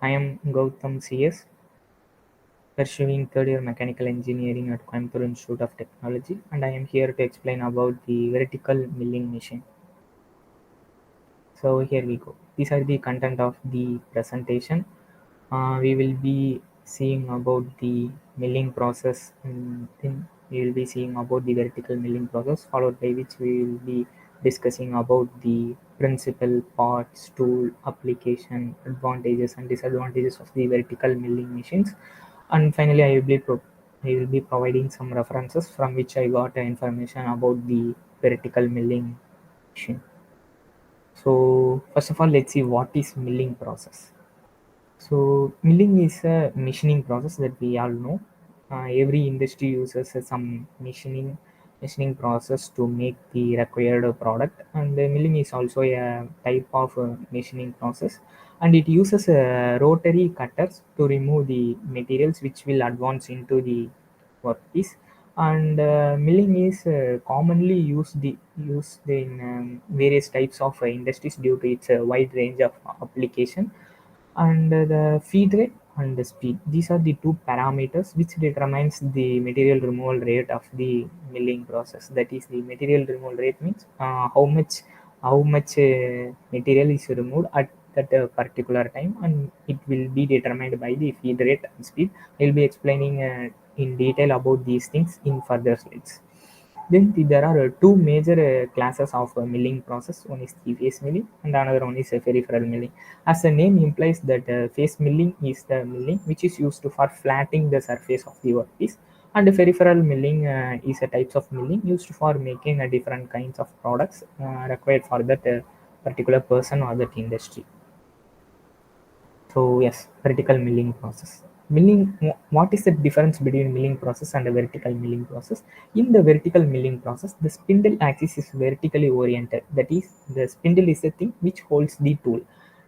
I am Gautam CS, pursuing third year mechanical engineering at Coimbatore Institute of Technology, and I am here to explain about the vertical milling machine. So here we go. These are the content of the presentation. We will be seeing about the milling process, and then we will be seeing about the vertical milling process, followed by which we will be discussing about the principal parts, tool, application, advantages and disadvantages of the vertical milling machines, and finally I will be providing some references from which I got information about the vertical milling machine. So first of all, let's see what is milling process. So milling is a machining process that we all know. Every industry uses some machining process to make the required product, and the milling is also a type of machining process, and it uses rotary cutters to remove the materials which will advance into the workpiece. And milling is commonly used in various types of industries due to its wide range of application. And the feed rate and the speed, these are the two parameters which determines the material removal rate of the milling process. That is, the material removal rate means how much material is removed at that particular time, and it will be determined by the feed rate and speed. I'll be explaining in detail about these things in further slides. Then there are two major classes of milling process. One is the face milling and another one is peripheral milling. As the name implies, that face milling is the milling which is used for flattening the surface of the workpiece, and the peripheral milling is a types of milling used for making different kinds of products required for that particular person or that industry. So yes, vertical milling process. What is the difference between milling process and a vertical milling process? In the vertical milling process, the spindle axis is vertically oriented. That is, the spindle is the thing which holds the tool.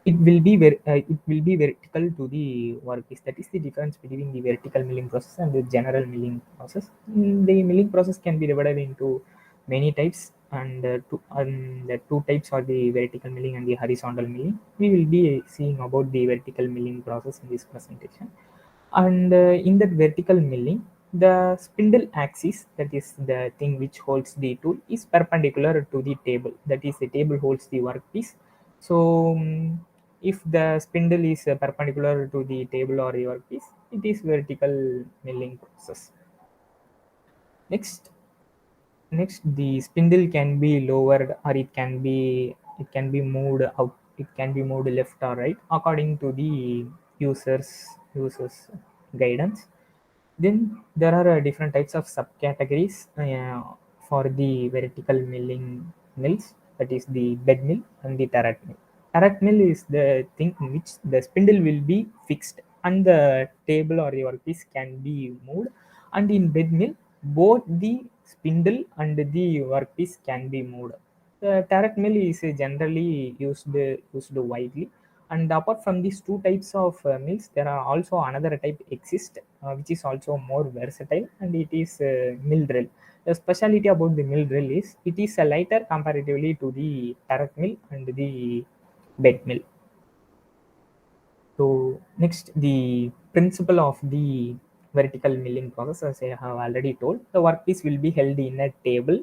It will be vertical to the workpiece. That is the difference between the vertical milling process and the general milling process. The milling process can be divided into many types, and the two types are the vertical milling and the horizontal milling. We will be seeing about the vertical milling process in this presentation. And in that vertical milling, the spindle axis, that is the thing which holds the tool, is perpendicular to the table. That is, the table holds the workpiece. So if the spindle is perpendicular to the table or the workpiece, it is vertical milling process. Next, the spindle can be lowered, or it can be moved out. It can be moved left or right according to the users guidance. Then there are different types of subcategories for the vertical milling mills. That is the bed mill and the turret mill. Turret mill is the thing in which the spindle will be fixed and the table or the workpiece can be moved. And in bed mill, both the spindle and the workpiece can be moved. The turret mill is generally used widely. And apart from these two types of mills, there are also another type exist, which is also more versatile, and it is mill drill. The speciality about the mill drill is it is a lighter comparatively to the turret mill and the bed mill. So next, the principle of the vertical milling process, as I have already told, the workpiece will be held in a table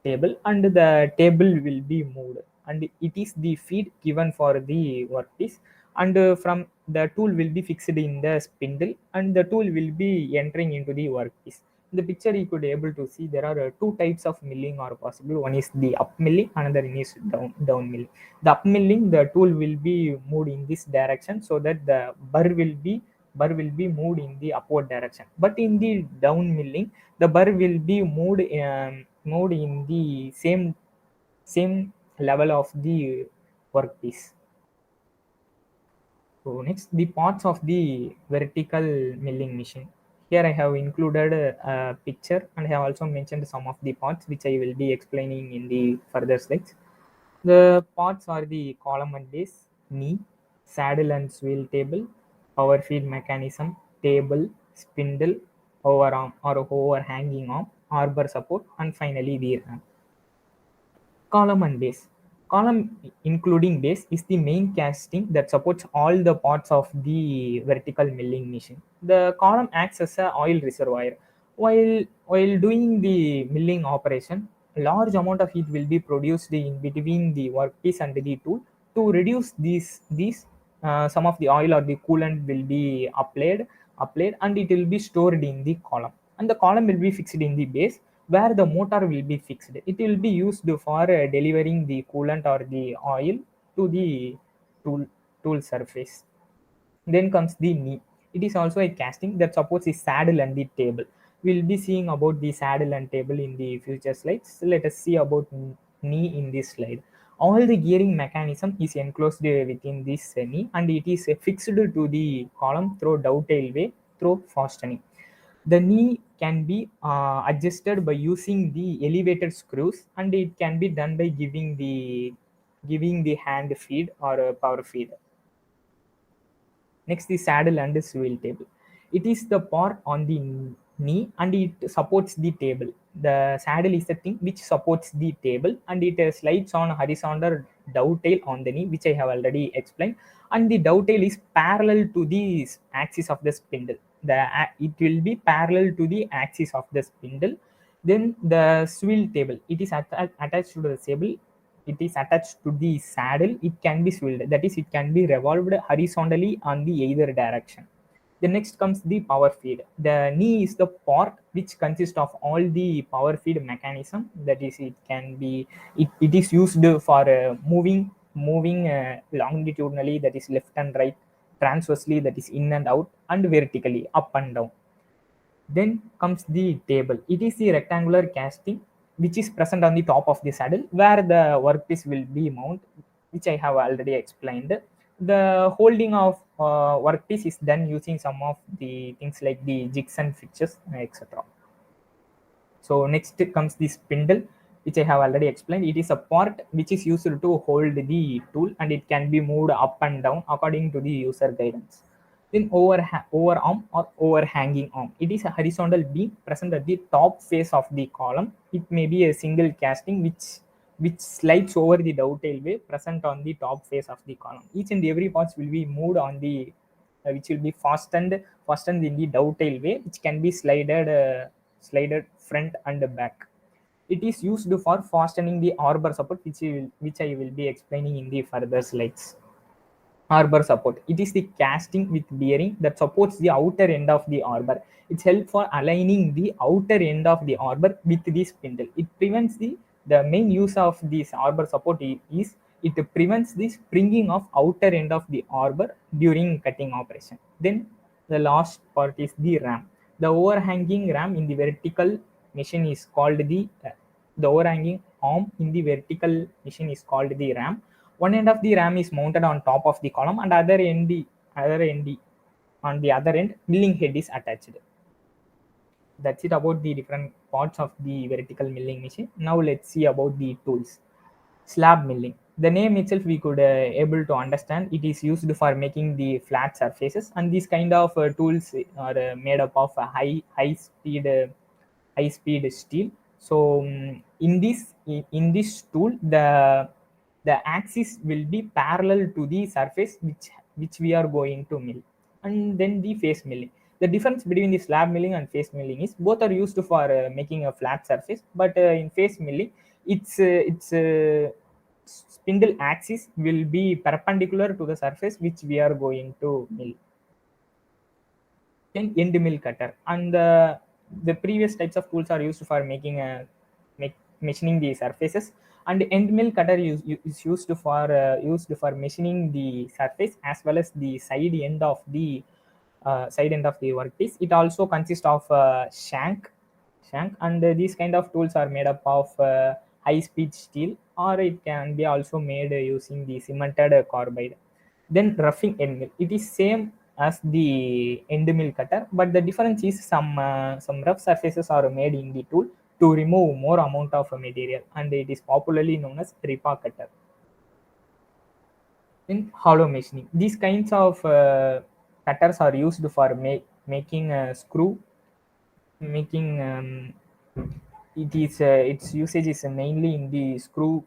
and the table will be moved, and it is the feed given for the workpiece, and from the tool will be fixed in the spindle and the tool will be entering into the workpiece. In the picture you could able to see there are two types of milling are possible. One is the up milling, another one is down milling. The up milling, the tool will be moved in this direction so that the burr will be moved in the upward direction. But in the down milling, the burr will be moved in the same level of the workpiece. So next, the parts of the vertical milling machine. Here I have included a picture, and I have also mentioned some of the parts which I will be explaining in the further slides. The parts are the column and base, knee, saddle and swivel table, power feed mechanism, table, spindle, overarm or overhanging arm, arbor support, and finally the ram. Column and base. Column including base is the main casting that supports all the parts of the vertical milling machine. The column acts as a oil reservoir. While doing the milling operation, a large amount of heat will be produced in between the workpiece and the tool. To reduce these some of the oil or the coolant will be applied and it will be stored in the column, and the column will be fixed in the base where the motor will be fixed. It will be used for delivering the coolant or the oil to the tool, tool surface. Then comes the knee. It is also a casting that supports the saddle and the table. We'll be seeing about the saddle and table in the future slides. Let us see about knee in this slide. All the gearing mechanism is enclosed within this knee, and it is fixed to the column through dovetail way through fastening. The knee can be adjusted by using the elevated screws, and it can be done by giving the hand feed or a power feed. Next, the saddle and the swivel table. It is the part on the knee and it supports the table. The saddle is the thing which supports the table, and it slides on horizontal dovetail on the knee, which I have already explained. And the dovetail is parallel to the axis of the spindle. It will be parallel to the axis of the spindle. Then the swivel table, it is attached to the table. It is attached to the saddle. It can be swiveled, that is, it can be revolved horizontally on the either direction. The next comes the power feed. The knee is the part which consists of all the power feed mechanism, that is, it is used for moving longitudinally, that is left and right, transversely, that is in and out, and vertically up and down. Then comes the table. It is the rectangular casting which is present on the top of the saddle where the workpiece will be mounted, which I have already explained. The holding of workpiece is done using some of the things like the jigs and fixtures, etc. So next comes the spindle, which I have already explained. It is a part which is used to hold the tool, and it can be moved up and down according to the user guidance. Then overarm or overhanging arm. It is a horizontal beam present at the top face of the column. It may be a single casting which slides over the dovetail way present on the top face of the column. Each and every parts will be moved on the which will be fastened in the dovetail way, which can be slided front and back. It is used for fastening the arbor support, which I will be explaining in the further slides. Arbor support. It is the casting with bearing that supports the outer end of the arbor. It's helpful for aligning the outer end of the arbor with the spindle. It prevents the main use of this arbor support is it prevents the springing of outer end of the arbor during cutting operation. Then the last part is the ram. The overhanging ram in the vertical machine is called the overhanging arm in the vertical machine is called the ram. One end of the ram is mounted on top of the column, and on the other end, milling head is attached. That's it about the different parts of the vertical milling machine. Now let's see about the tools. Slab milling. The name itself we could able to understand. It is used for making the flat surfaces, and these kind of tools are made up of a high speed steel. So in this tool, the axis will be parallel to the surface which we are going to mill. And then the face milling. The difference between the slab milling and face milling is both are used for making a flat surface, but in face milling, it's spindle axis will be perpendicular to the surface which we are going to mill. Then end mill cutter, and the previous types of tools are used for machining the surfaces, and end mill cutter is used for machining the surface as well as the side end of the workpiece. It also consists of shank, and these kind of tools are made up of high speed steel, or it can be also made using the cemented carbide. Then roughing end mill. It is same as the end mill cutter, but the difference is some rough surfaces are made in the tool to remove more amount of material, and it is popularly known as Ripa cutter. In hollow machining, these kinds of cutters are used for making a screw, making its usage is mainly in the screw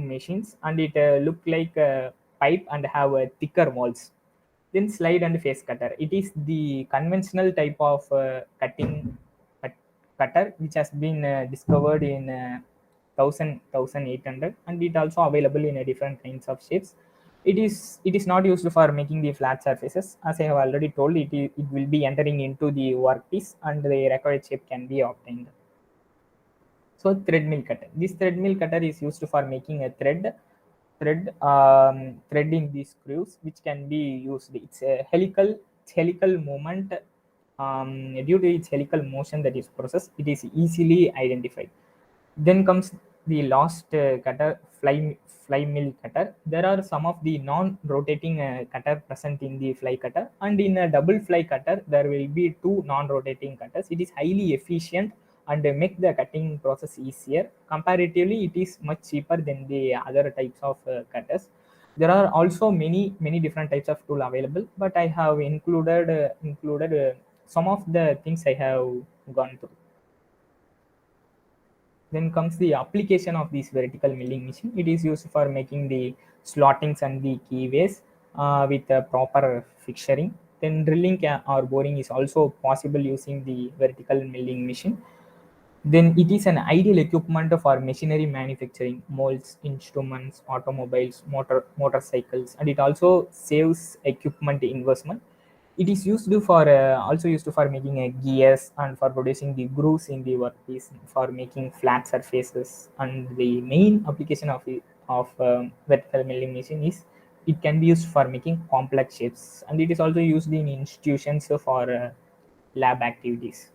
machines, and it look like a pipe and have a thicker walls. Then slide and face cutter. It is the conventional type of cut, cutter which has been discovered in 1800, and it also available in a different kinds of shapes. It is not used for making the flat surfaces. As I have already told, it will be entering into the workpiece and the required shape can be obtained. So thread mill cutter. This thread mill cutter is used for making a threading these screws, which can be used. It's a helical movement. Due to its helical motion that is processed, it is easily identified. Then comes the last cutter, fly mill cutter. There are some of the non-rotating cutter present in the fly cutter, and in a double fly cutter there will be two non-rotating cutters. It is highly efficient and make the cutting process easier. Comparatively, it is much cheaper than the other types of cutters. There are also many different types of tool available, but I have included some of the things I have gone through. Then comes the application of this vertical milling machine. It is used for making the slottings and the keyways with a proper fixturing. Then drilling or boring is also possible using the vertical milling machine. Then it is an ideal equipment for machinery manufacturing, molds, instruments, automobiles, motorcycles, and it also saves equipment investment. It is used for also used for making gears and for producing the grooves in the workpiece, for making flat surfaces. And the main application of vertical milling machine is it can be used for making complex shapes, and it is also used in institutions for lab activities.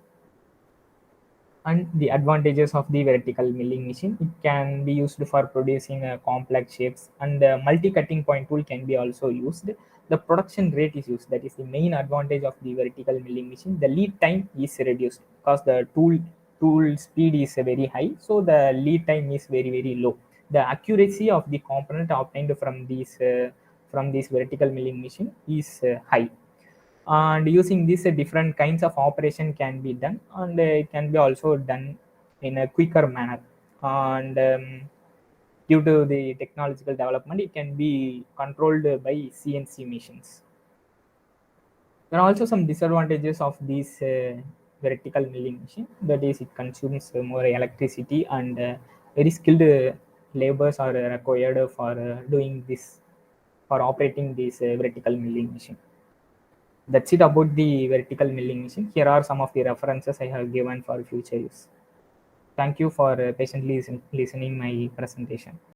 And the advantages of the vertical milling machine, it can be used for producing complex shapes, and the multi-cutting point tool can be also used. The production rate is used, that is the main advantage of the vertical milling machine. The lead time is reduced because the tool speed is very high, so the lead time is very low. The accuracy of the component obtained from this vertical milling machine is high, and using this different kinds of operation can be done, and it can be also done in a quicker manner. And due to the technological development, it can be controlled by CNC machines. There are also some disadvantages of this vertical milling machine, that is it consumes more electricity, and very skilled labors are required for doing this, for operating this vertical milling machine. That's it about the vertical milling machine. Here are some of the references I have given for future use. Thank you for patiently listening my presentation.